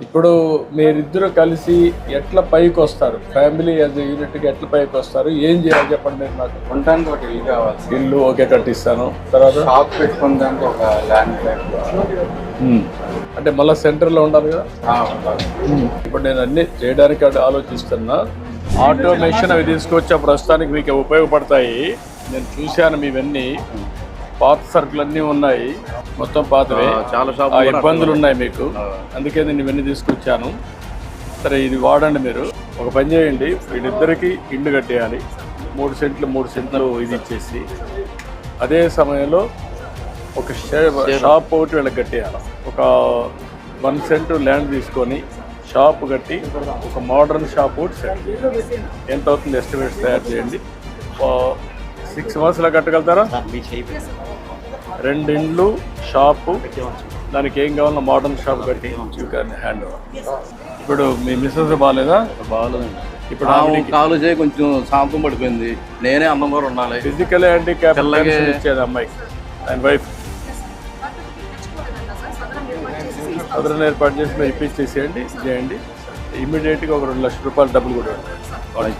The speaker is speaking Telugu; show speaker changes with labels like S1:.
S1: ఇప్పుడు మీరిద్దరు కలిసి ఎట్లా పైకి వస్తారు? ఫ్యామిలీ యాజ్ యూనిట్గా ఎట్లా పైకి వస్తారు? ఏం చేయాలి చెప్పండి మీరు నాకు.
S2: ఉండడానికి ఒక ఇల్లు కావాలి సార్.
S1: ఇల్లు ఓకే కట్టిస్తాను. తర్వాత
S2: షాప్ పెట్టుకోవడానికి ఒక ల్యాండ్
S1: అంటే మళ్ళీ సెంటర్లో ఉండాలి కదా.
S2: ఉండాలి.
S1: ఇప్పుడు నేను అన్ని చేయడానికి ఆలోచిస్తున్నా. ఆటోమేషన్ అవి తీసుకొచ్చా ప్రస్తుతానికి మీకు ఉపయోగపడతాయి. నేను చూశాను మీవన్నీ పాత సరుకులు అన్నీ ఉన్నాయి, మొత్తం పాతవే.
S2: చాలా
S1: ఇబ్బందులు ఉన్నాయి మీకు, అందుకే నేను ఇవన్నీ తీసుకొచ్చాను. సరే ఇది వాడండి. మీరు ఒక పని చేయండి, వీళ్ళిద్దరికీ ఇల్లు కట్టేయాలి. 3 సెంట్లు ఇది ఇచ్చేసి అదే సమయంలో ఒక షాప్ ఒకటి వీళ్ళకి కట్టేయాలి. ఒక 1 సెంట్ ల్యాండ్ తీసుకొని షాప్ కట్టి ఒక మోడర్న్ షాప్ ఒకటి సెట్. ఎంత అవుతుంది ఎస్టిమేట్స్ తయారు చేయండి. 6 మంత్స్లో కట్టగలుగుతారా? 2 ఇండ్లు షాపు, దానికి ఏం కావాలన్నా మోడర్న్ షాప్ కట్టి యూ క్యాన్ హ్యాండ్ ఓవర్. ఇప్పుడు మీ మిస్సెస్ బాగాలేదా?
S2: బాగాలేదండి.
S1: ఇప్పుడు
S2: కాలు చేయి కొంచెం శాంతం పడిపోయింది. నేనే అన్నం కూడా ఉండాలి.
S1: ఫిజికల్ హ్యాండిక్యాప్ ఇచ్చేది అమ్మాయికి అండ్ వైఫ్. అదనం ఏర్పాటు చేసి మీరు ఇప్పించేసేయండి, చేయండి. ఇమీడియట్గా ఒక 2 లక్షల రూపాయలు డబ్బులు కూడా ఉంటాయి.